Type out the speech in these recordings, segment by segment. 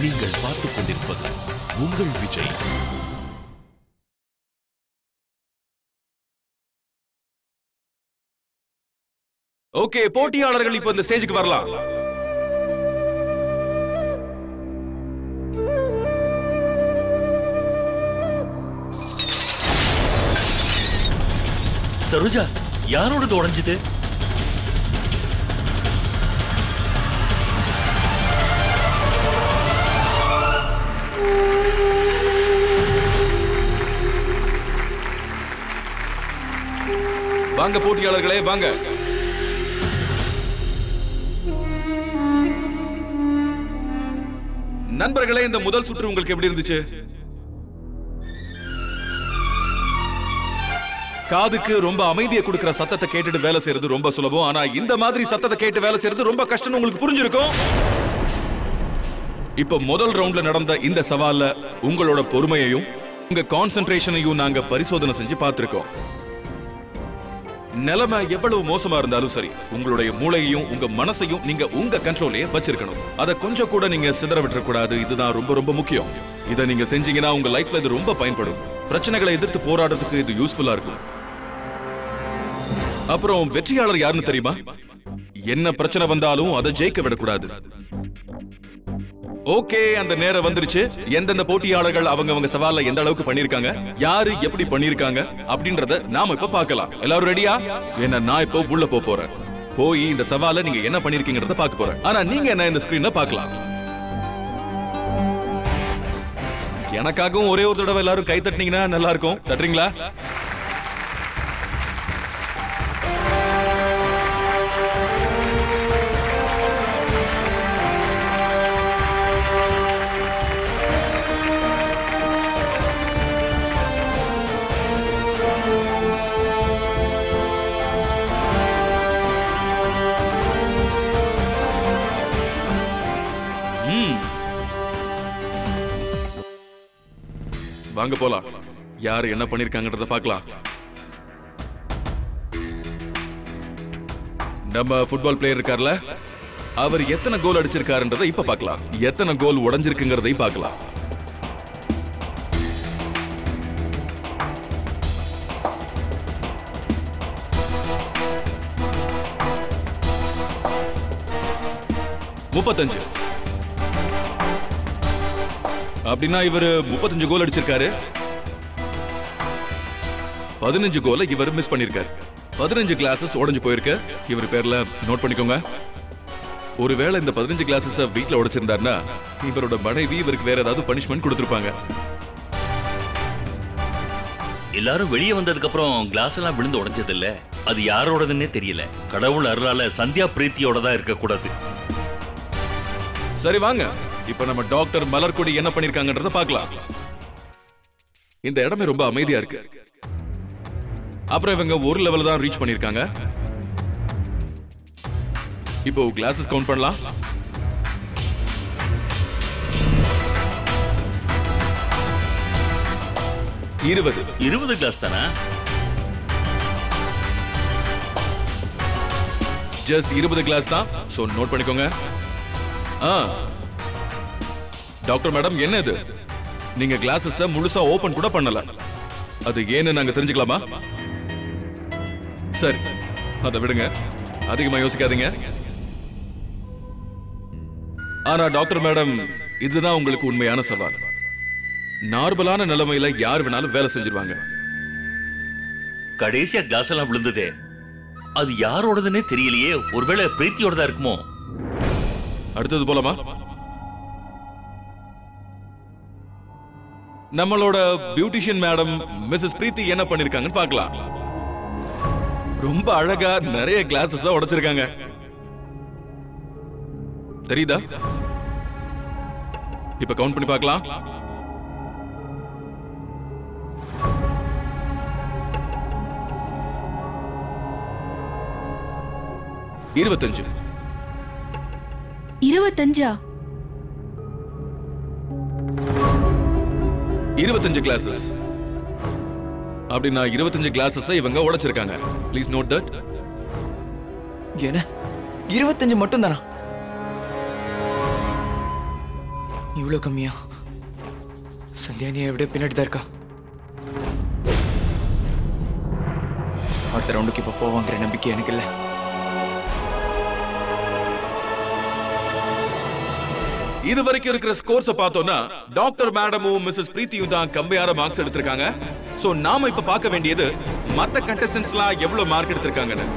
நீங்கள் பார்த்துக் கொண்டிருப்பது உங்கள் விஜய். ஓகே, போட்டியாளர்கள் இப்ப இந்த ஸ்டேஜுக்கு வரலாம். சரோஜா, யாரோட உடைஞ்சது? வாங்க போட்டியாளர்களே, வாங்க. நண்பர்களே, இந்த முதல் சுற்று உங்களுக்கு எப்படி இருந்துச்சு? காதுக்கு ரொம்ப அமைதியை கொடுக்கிற சத்தத்தை கேட்டுட்டு வேலை செய்யறது ரொம்ப சுலபம். ஆனா இந்த மாதிரி சத்தத்தை கேட்டு வேலை செய்யறது ரொம்ப கஷ்டம். உங்களுக்கு புரிஞ்சிருக்கும். இப்ப முதல் ரவுண்ட்ல நடந்த இந்த சவால்ல உங்களோட பொறுமையையும் உங்க கான்சென்ட்ரேஷனையும் நாங்க பரிசோதனை செஞ்சு பார்த்திருக்கோம். நிலைமை எவ்வளவு மோசமா இருந்தாலும் சரி, உங்களுடைய மூளையையும் உங்க மனசையும் நீங்க உங்க கண்ட்ரோலையே வச்சிருக்கணும். அதை கொஞ்சம் கூட நீங்க சிதற விட்டுறக்கூடாது. இதுதான் ரொம்ப ரொம்ப முக்கியம். இதை நீங்க செஞ்சீங்கன்னா உங்க லைஃப்ல இது ரொம்ப பயன்படும். பிரச்சனைகளை எதிர்த்து போராடுறதுக்கு இது யூஸ்ஃபுல்லா இருக்கும். அப்புறம் வெற்றியாளர் யாருன்னு தெரியுமா? என்ன பிரச்சனை வந்தாலும் அதை ஜெயிக்க விடக்கூடாது. ஓகே, அந்த நேரம் வந்துருச்சு. எந்தெந்த போட்டியாளர்கள் அவங்க சவால்ல எந்த அளவுக்கு பண்ணிருக்காங்க, யாரு எப்படி பண்ணிருக்காங்க அப்படின்றத நாம இப்ப பார்க்கலாம். எல்லாரும் ரெடியா? என்ன, நான் இப்ப உள்ள போறேன். போய் இந்த சவாலை நீங்க என்ன பண்ணிருக்கீங்கறத பார்க்க போறேன். ஆனா நீங்க என்ன இந்த ஸ்கிரீன்ல பார்க்கலாம். எனக்காகவும் ஒரே ஒரு தடவை எல்லாரும் கை தட்டினீங்கன்னா நல்லா இருக்கும். தட்டுறீங்களா? வாங்க போலாம். யாரு என்ன பண்ணிருக்காங்கன்றத பார்க்கலாம். நம்ம ஃபுட்பால் பிளேயர் இருக்கார்ல, அவர் எத்தனை கோல் அடிச்சிருக்காருன்றதை இப்ப பார்க்கலாம். எத்தனை கோல் உடைஞ்சிருக்குங்கிறதை பார்க்கலாம். முப்பத்தஞ்சு. அப்படின்னா இவர் 35 கோல் அடிச்சிருக்காரு. 15 கோலை இவர் மிஸ் பண்ணிருக்காரு. 15 கிளாஸஸ் உடைஞ்சு போயிருக்கு. இவர் பேர்ல நோட் பண்ணிக்கோங்க. ஒருவேளை இந்த 15 கிளாஸஸ் வீட்ல உடைச்சிருந்தாருன்னா இவரோட மனைவி இவருக்கு வேற ஏதாவது பனிஷ்மெண்ட் கொடுத்திருப்பாங்க. எல்லாரும் வெளியே வந்ததுக்கு அப்புறம் கிளாஸ் எல்லாம் விழுந்து உடைஞ்சது இல்ல. அது யாரோடதுன்னே தெரியல. கடவுள் அருளால சந்தியா பிரீத்தியோட தான் இருக்க கூடாது. சரி வாங்க, இப்ப நம்ம டாக்டர் மலர்கொடி என்ன பண்ணிருக்காங்கன்றத பார்க்கலாம். இந்த இடமே ரொம்ப அமைதியா இருக்கு. அப்புறம் இவங்க ஒரு லெவல் தான் ரீச் பண்ணிருக்காங்க. இப்போ கிளாஸஸ் கவுண்ட் பண்ணலாம். 20 கிளாஸ் தானா? ஜஸ்ட் 20 கிளாஸ் தான். சோ நோட் பண்ணிக்கோங்க. டாக்டர் மேடம், என்ன இது? நீங்க கிளாஸஸ் முழுசா ஓபன் கூட பண்ணல. அது ஏன்னு நாங்க தெரிஞ்சுக்கலாமா? சரி, அதை விடுங்க. அதிகமா யோசிக்காதீங்க. ஆனா டாக்டர் மேடம், இதுதான் உங்களுக்கு உண்மையான சவால். நார்மலான நிலைமையில யார் வேணாலும் வேலை செஞ்சிருவாங்க. கடைசியா கிளாஸ் எல்லாம் விழுந்ததே, அது யாரோடதுன்னே தெரியலையே. ஒருவேளை பிரீத்தியோட தான் இருக்குமோ? அடுத்தது போலாமா? நம்மளோட பியூட்டிஷியன் மேடம் மிஸ்ஸஸ் பிரீத்தி என்ன பண்ணிருக்காங்கன்னு பார்க்கலாம். ரொம்ப அழகா நிறைய கிளாஸஸ் உடைச்சிருக்காங்க. தெரியுதா? இப்ப கவுண்ட் பண்ணி பார்க்கலாம். 25. 25 25 கிளாஸஸ். அப்படின்னா 25 கிளாஸஸ் இவங்க உடைச்சிருக்காங்க. Please note that. என்ன 25 மட்டும் தானா? இவ்வளோ கம்மியா? சந்தியா நீ எப்படியே பின்னாடி தான் இருக்கா. அடுத்த ரவுண்டுக்கு இப்போ போவாங்கிற நம்பிக்கை எனக்கு இல்லை. இது வரைக்கும் இருக்கிற ஸ்கோர்ஸ் பார்த்தோம்னா டாக்டர் மேடமும் மிஸ்ஸஸ் பிரீத்தியும் தான் கம்மியான மார்க்ஸ் எடுத்திருக்காங்க. சோ நாம இப்ப பார்க்க வேண்டியது மத்த கண்டஸ்டன்ட்ஸ்லாம் எவ்வளவு மார்க் எடுத்திருக்காங்கன்னு.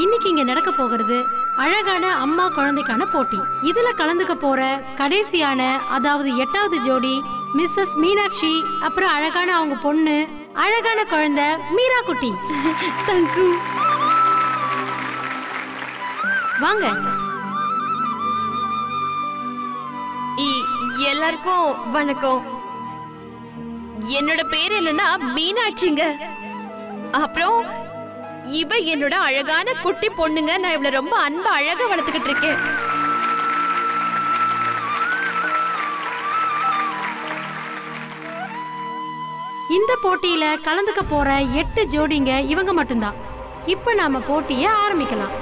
இன்னைக்கு இங்க நடக்க போகிறது அழகான அம்மா குழந்தைக்கான போட்டி. இதுல கலந்துக்க போற கடைசியான அதாவது 8வது ஜோடி மிஸ்ஸஸ் மீனாட்சி, அப்புறம் அழகான அவங்க பொண்ணு அழகான குழந்தை மீரா குட்டி. தங்கு வாங்க. எல்லாருக்கும் வணக்கம். என்னோட பேர் என்னன்னா மீனாட்சிங்க. அப்புறம் இவ என்னோட அழகான குட்டி பொண்ணுங்க. நான் இவள ரொம்ப அன்பா அழகா வளர்த்துக்கிட்டு இருக்கேன். இந்த போட்டியில கலந்துக்க போற 8 ஜோடிங்க இவங்க மட்டும்தான். இப்ப நாம போட்டியை ஆரம்பிக்கலாம்.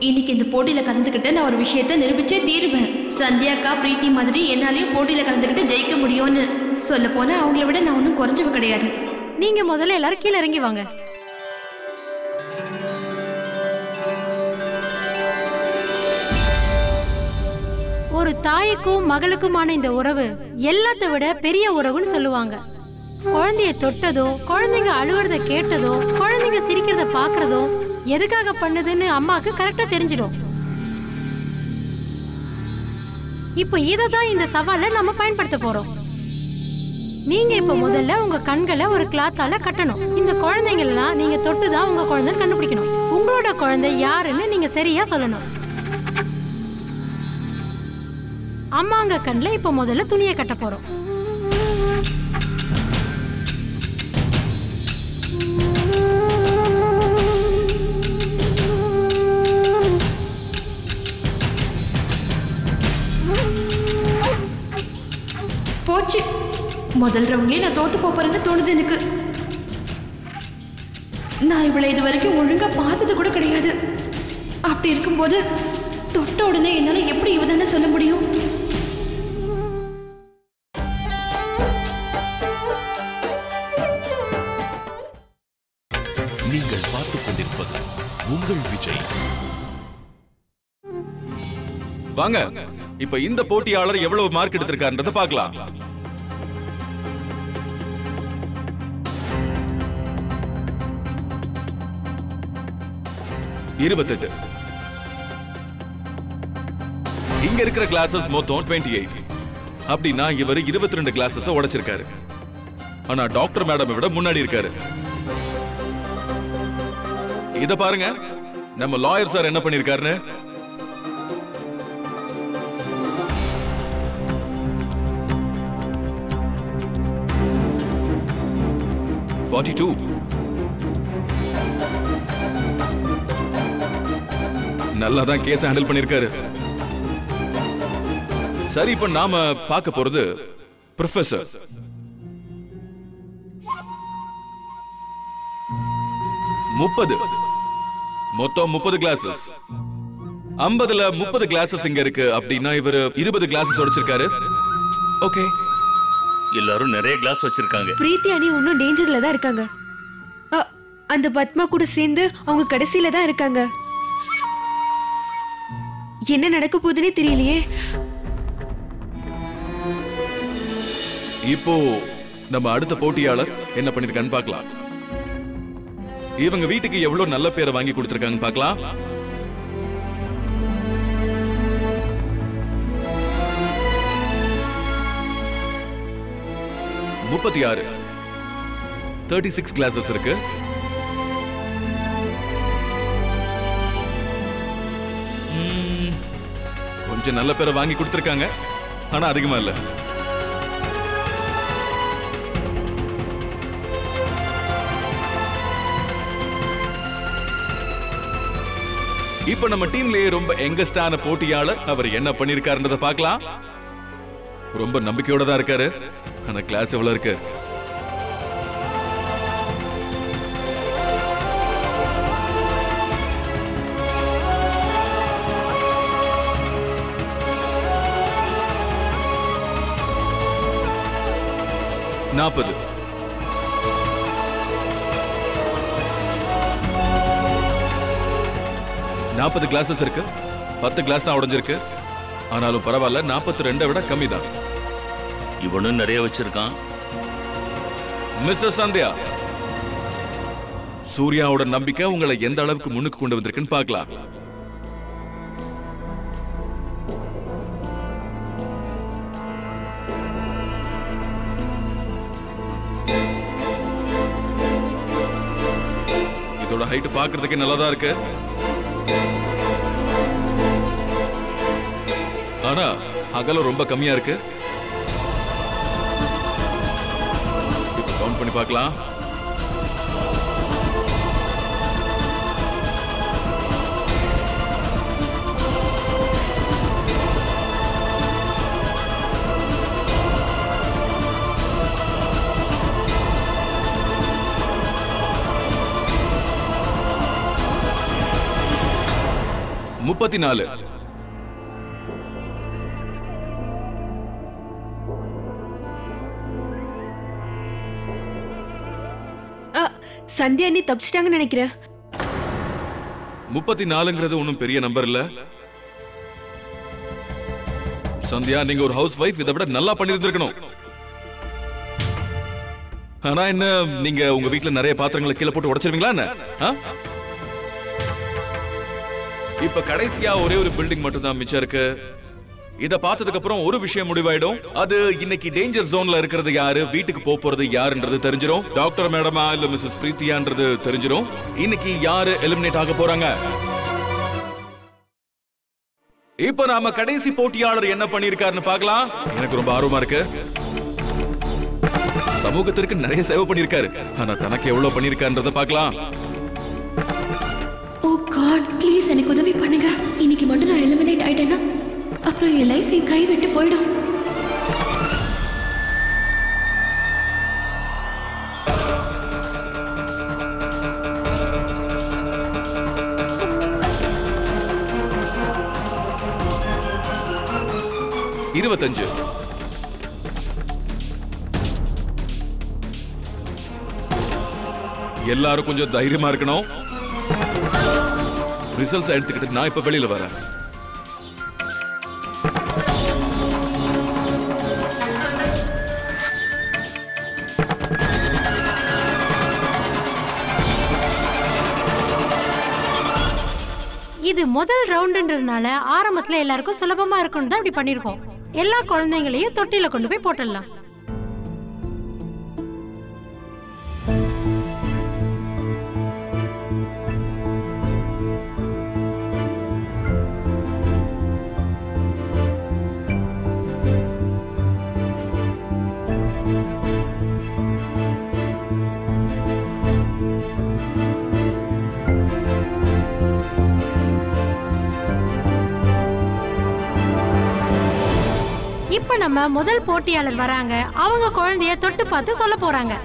இன்னைக்கு இந்த போட்டியில கலந்துக்கிட்டு நான் ஒரு விஷயத்த நிரூபிச்சே தீருவேன். சந்தியாக்கா பிரீத்தி மாதிரி என்னாலையும் போட்டியில கலந்துக்கிட்டு ஜெயிக்க முடியும்னு. சொல்ல போனா அவங்கள விட நான் ஒன்றும் குறைஞ்சவ கிடையாது. நீங்க முதல்ல எல்லாரும் கீழே இறங்கி வாங்க. ஒரு தாய்க்கும் மகளுக்குமான இந்த உறவு எல்லாத்தை விட பெரிய உறவுன்னு சொல்லுவாங்க. குழந்தைய தொட்டதோ, குழந்தைங்க அழுவுறத கேட்டதோ, குழந்தைங்க சிரிக்கிறத பாக்குறதோ எதுக்காக பண்ணுதுன்னு அம்மாக்கு கரெக்டா தெரிஞ்சிடும். இப்போ இததான் இந்த சவாலை நம்ம பயன்படுத்த போறோம். நீங்க இப்ப முதல்ல உங்க கண்களை ஒரு கிளாத்தால கட்டணும். இந்த குழந்தைங்களெல்லாம் நீங்க தொட்டுதான் உங்க குழந்தைன்னு கண்டுபிடிக்கணும். உங்களோட குழந்தை யாருன்னு நீங்க சரியா சொல்லணும். அம்மாங்க கண்ல இப்ப முதல்ல துணியை கட்ட போறோம். போச்சு, முதல் ரவுண்ட்லயே நான் தோத்து போறேன்னு தோணுது எனக்கு. நான் இவளை இது வரைக்கும் ஒழுங்கா பார்த்தது கூட கிடையாது. அப்படி இருக்கும்போது தொட்ட உடனே என்னால எப்படி இவதானே சொல்ல முடியும்? நீங்கள் பார்த்துக் கொண்டிருப்பது உங்கள் விஜய். வாங்க, இப்ப இந்த போட்டியாளர் எவ்வளவு மார்க் எடுத்திருக்காருன்றத பார்க்கலாம். இருபத்தெட்டு. இங்க இருக்கிற கிளாஸஸ் மொத்தம் 28. அப்படின்னா இவர் 22 கிளாஸஸ் உடைச்சிருக்காரு. ஆனா டாக்டர் மேடம் விட முன்னாடி இருக்காரு. இத பாருங்க, நம்ம லாயர் சார் என்ன பண்ணிருக்காருன்னு. நல்லாதான் கேஸ் ஹேண்டில் பண்ணிருக்காரு. சரி, இப்ப நாம பார்க்க போறது ப்ரொஃபசர். மொத்தம் 30 கிளாஸஸ். 50ல 30 கிளாஸஸ் இங்க இருக்கு. அப்படின்னா இவர் 20 கிளாஸஸ் உடைச்சிருக்காரு. ஓகே, எல்லாரும் நிறைய கிளாஸ் வச்சிருக்காங்க. பிரீத்தி அணி இன்னும் டேஞ்சர்ல தான் இருக்காங்க. அந்த பத்மா கூட சேர்ந்து அவங்க கடைசியில தான் இருக்காங்க. என்ன நடக்க போகுதுன்னே தெரியலையே. இப்போ நம்ம அடுத்த போட்டியாளர் என்ன பண்ணிருக்கான்னு பார்க்கலாம். இவங்க வீட்டுக்கு எவ்வளவு நல்ல பேரை வாங்கி கொடுத்திருக்காங்க பார்க்கலாம். முப்பத்தி 36 கிளாஸஸ் இருக்கு. கொஞ்சம் நல்ல பேரை வாங்கி கொடுத்திருக்காங்க, ஆனா அதிகமா இல்ல. இப்ப நம்ம டீம்லயே ரொம்ப யங்கஸ்டான போட்டியாளர் அவர் என்ன பண்ணிருக்காருன்றத பார்க்கலாம். ரொம்ப நம்பிக்கையோட தான் இருக்காரு. ஆனா கிளாஸ் எவ்வளவு இருக்கு? 40. நாற்பது கிளாஸஸ் இருக்கு. 10 கிளாஸ் தான் உடைஞ்சிருக்கு. ஆனாலும் பரவாயில்ல, 42 விட கம்மி தான். இவனும் நிறைய வச்சிருக்கான். மிஸ்டர் சந்தியா, சூர்யாவோட நம்பிக்கை உங்களை எந்த அளவுக்கு முன்னுக்கு கொண்டு வந்திருக்குன்னு பார்க்கலாம். இதோட ஹைட் பார்க்கிறதுக்கு நல்லதா இருக்கு. ஆனா அகலம் ரொம்ப கம்மியா இருக்கு. இப்ப கவுண்ட் பண்ணி பார்க்கலாம். முப்பத்தி 4. சந்தியா நீ தப்பிச்சிட்டாங்கன்னு நினைக்கிறேன். 34ங்கிறது ஒன்றும் பெரிய நம்பர் இல்ல. சந்தியா, நீங்க ஒரு ஹவுஸ் வைஃப், இதை விட நல்லா பண்ணிருந்திருக்கணும். ஆனா என்ன, நீங்க உங்க வீட்டுல நிறைய பாத்திரங்களை கீழே போட்டு உடைச்சிருவீங்களா என்ன? இப்ப கடைசியா ஒரே ஒரு பில்டிங் மட்டும் தான் மிச்சம் இருக்கு. இத பார்த்ததுக்கு அப்புறம் ஒரு விஷயம் முடிவாயிடும். அது இன்னைக்கு டேஞ்சர் ஜோன்ல இருக்கிறது யாரு, வீட்டுக்கு போறது யாருன்றது தெரிஞ்சிடும். டாக்டர் மேடமா இல்ல மிஸ்ஸஸ் பிரீத்தியான்றது தெரிஞ்சிடும். இன்னைக்கு யாரு எலிமினேட் ஆக போறாங்க. இப்ப நாம கடைசி போட்டியாளர் என்ன பண்ணிருக்காருன்னு பார்க்கலாம். எனக்கு ரொம்ப ஆர்வமா இருக்கு. சமூகத்திற்கு நிறைய சேவை பண்ணிருக்காரு. ஆனா தனக்கு எவ்வளவு பண்ணிருக்காருன்றத பார்க்கலாம். ஓ காட், ப்ளீஸ் எனக்கு உதவி பண்ணுங்க. இன்னைக்கு மட்டும் நான் எலிமினேட் ஆயிட்டேன்னா அப்புறம் என் லைஃப் என் கை விட்டு போயிடும். இருபத்தஞ்சு. எல்லாரும் கொஞ்சம் தைரியமா இருக்கணும். ரிசல்ட்ஸ் எடுத்துக்கிட்டு நான் இப்ப வெளியில வரேன். இது முதல் ரவுண்டுன்றதுனால ஆரம்பத்துல எல்லாருக்கும் சுலபமா இருக்கும்னு தான் இப்படி பண்ணிருக்கோம். எல்லா குழந்தைங்களையும் தொட்டில கொண்டு போய் போட்டுடலாம். இப்ப நம்ம முதல் போட்டியாளர் வராங்க. அவங்க குழந்தைய தொட்டு பார்த்து சொல்ல போறாங்க.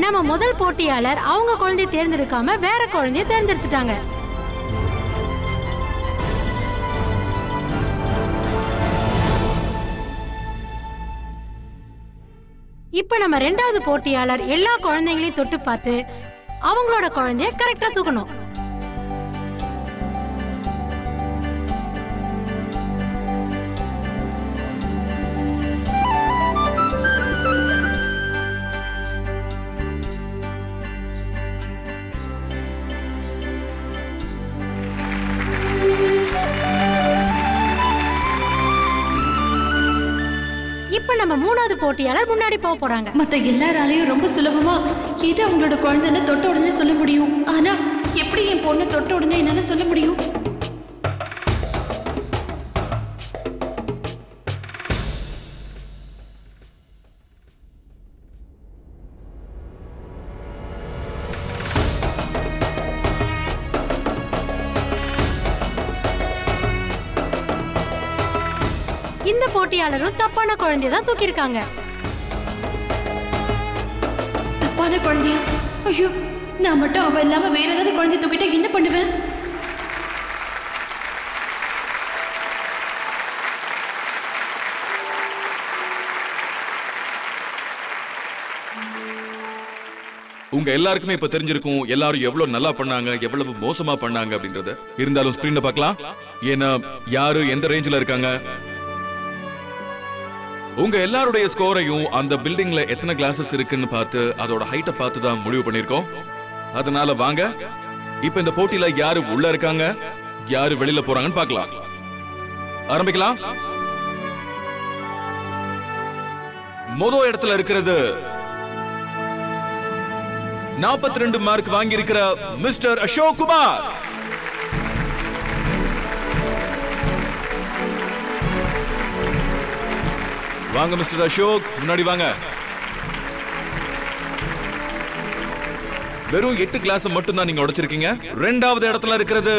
நம்ம முதல் போட்டியாளர் அவங்க குழந்தைய தேர்ந்தெடுக்காம வேற குழந்தைய தேர்ந்தெடுத்துட்டாங்க. இப்ப நம்ம ரெண்டாவது போட்டியாளர் எல்லா குழந்தைங்களையும் தொட்டு பார்த்து அவங்களோட குழந்தைய கரெக்டா தூக்கணும். இப்ப நம்ம மூணாவது போட்டியாளர் முன்னாடி போக போறாங்க. மத்த எல்லாராலையும் ரொம்ப சுலபமா இது அவங்களோட குழந்தைன்னு தொட்ட உடனே சொல்ல முடியும். ஆனா எப்படி என் பொண்ணை தொட்ட உடனே என்னால சொல்ல முடியும்? போட்டியாளரும் தப்பான குழந்தைய தான் தூக்கியிருக்காங்க. தப்பான குழந்தையா? ஐயோ, நான் மட்டும் அவ இல்லாம வேற ஏதாவது குழந்தை தூக்கிட்டா என்ன பண்ணுவேன்? உங்க எல்லாருக்குமே இப்ப தெரிஞ்சிருக்கும் எல்லாரும் எவ்வளவு நல்லா பண்ணாங்க, எவ்வளவு மோசமா பண்ணாங்க அப்படின்றது. இருந்தாலும் ஸ்கிரீன்ல பார்க்கலாம். ஏன்னா யாரு எந்த ரேஞ்சில இருக்காங்க. உங்க எல்லாருடைய ஸ்கோரையும் அந்த பில்டிங்ல எத்தனை கிளாஸஸ் இருக்குன்னு பார்த்து அதோட ஹைட்டை பார்த்து தான் முடிவு பண்ணிருக்கோம். அதனால வாங்க இப்ப இந்த போட்டியில யாரு உள்ள இருக்காங்க, யாரு வெளியில போறாங்கன்னு பார்க்கலாம். ஆரம்பிக்கலாம். முதல் இடத்துல இருக்கிறது 42 மார்க் வாங்கி இருக்கிற மிஸ்டர் அசோக் குமார். வாங்க மிஸ்டர் அசோக், முன்னாடி வாங்க. வெறும் 8 கிளாஸ் மட்டும் தான் நீங்க உடைச்சிருக்கீங்க. இரண்டாவது இடத்துல இருக்கிறது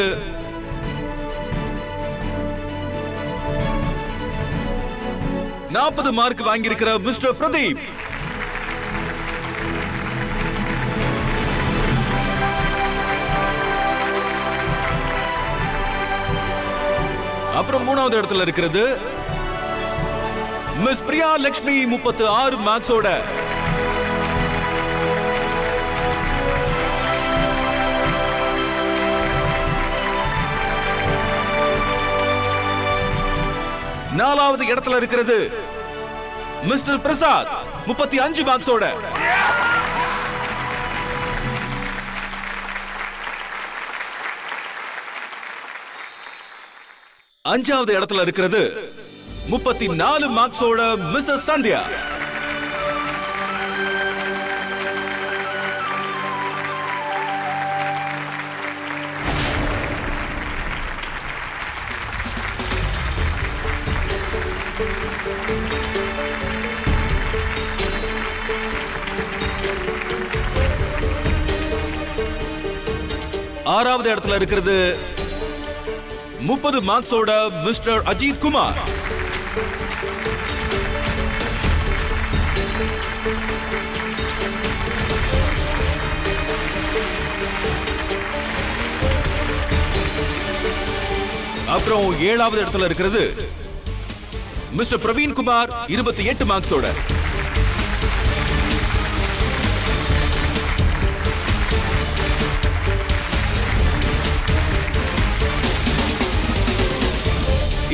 40 மார்க் வாங்கி இருக்கிற மிஸ்டர் பிரதீப். அப்புறம் மூணாவது இடத்துல இருக்கிறது மிஸ் பிரியா லட்சுமி 36 மார்க்ஸோட. நாலாவது இடத்துல இருக்கிறது மிஸ்டர் பிரசாத் 35 மார்க்ஸோட. அஞ்சாவது இடத்துல இருக்கிறது 34 மார்க்ஸோட மிஸ்ஸஸ் சந்தியா. ஆறாவது இடத்துல இருக்கிறது 30 மார்க்ஸோட மிஸ்டர் அஜித் குமார். அப்புறம் ஏழாவது இடத்துல இருக்கிறது மிஸ்டர் பிரவீன் குமார் 28 மார்க்ஸோட.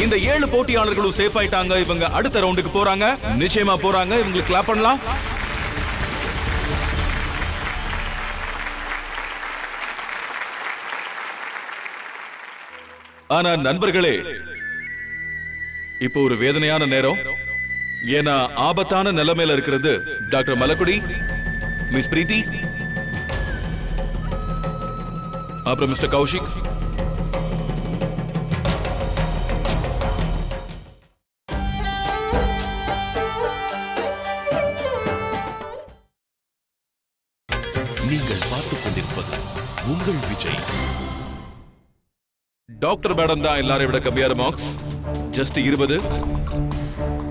இந்த 7 போட்டியாளர்களும் சேஃப் ஆயிட்டாங்க. இவங்க அடுத்த ரவுண்டுக்கு போறாங்க. நிச்சயமா போறாங்க. இவங்களுக்கு கிளாப் பண்ணலாம். ஆனா நண்பர்களே, இப்போ ஒரு வேதனையான நேரம். ஏன்னா ஆபத்தான நிலைமையில இருக்கிறது டாக்டர் மலக்குடி, மிஸ் பிரீத்தி, அப்புறம் மிஸ்டர் கௌஷிக். நீங்கள் பார்த்துக் கொண்டிருப்பது உங்கள் விஜய். டாக்டர் மேடம் தான் எல்லாரை விட கம்மியான மார்க்ஸ், ஜஸ்ட் 20.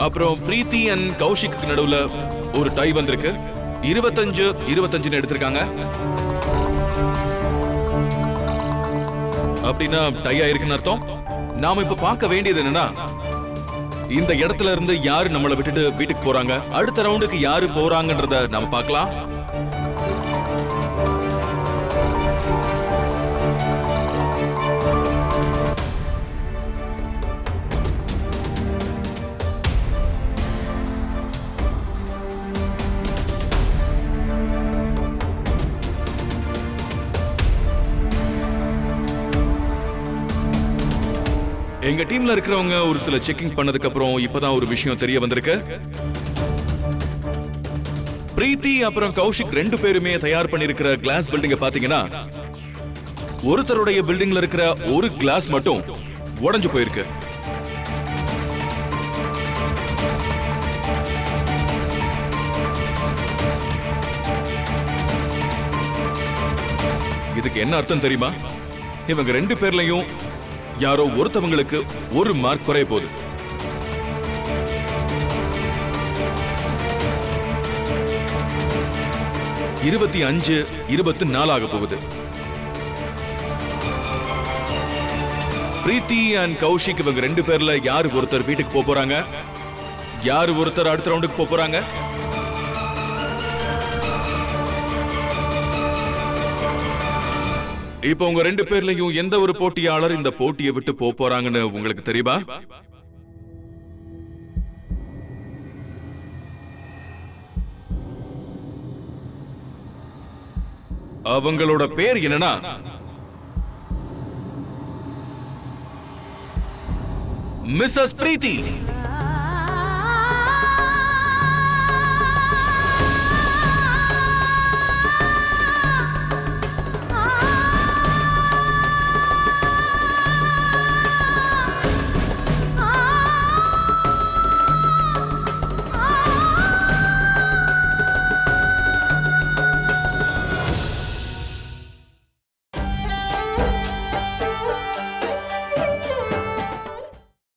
அப்புறம் பிரீத்தி அண்ட் கௌஷிக்கு நடுவுல ஒரு டை வந்திருக்கு. 25 எடுத்திருக்காங்க. அப்படின்னா டை ஆயிருக்குன்னு அர்த்தம். நாம இப்ப பார்க்க வேண்டியது என்னன்னா, இந்த இடத்துல இருந்து யாரு நம்மளை விட்டுட்டு வீட்டுக்கு போறாங்க, அடுத்த ரவுண்டுக்கு யாரு போறாங்கன்றத நாம பார்க்கலாம். எங்க டீம்ல இருக்கிறவங்க ஒரு சில செக்கிங் பண்ணதுக்கு அப்புறம் இப்பதான் ஒரு விஷயம் தெரிய வந்திருக்கு. பிரீத்தி அப்புறம் கௌஷிக் 2 பேருமே தயார் பண்ணிருக்கிற கிளாஸ் பில்டிங்க பாத்தீங்கன்னா, ஒருத்தருடைய பில்டிங்ல இருக்கிற ஒரு கிளாஸ் மட்டும் உடைஞ்சு போயிருக்கு. இதுக்கு என்ன அர்த்தம் தெரியுமா? இவங்க 2 பேர்லயும் யாரோ ஒருத்தவங்களுக்கு 1 மார்க் குறைய போகுது. 25, 24 ஆக போகுது. பிரீத்தி அண்ட் கௌஷிக் இவங்க 2 பேர்ல யாரு ஒருத்தர் வீட்டுக்கு போக போறாங்க, யாரு ஒருத்தர் அடுத்த ரவுண்டுக்கு போக போறாங்க? இப்போ உங்க 2 பேர்லயும் எந்த ஒரு போட்டியாளர் இந்த போட்டியை விட்டு போக போறாங்கன்னு உங்களுக்கு தெரியுமா? அவங்களோட பேர் என்னன்னா மிஸ்ஸஸ் பிரீத்தி.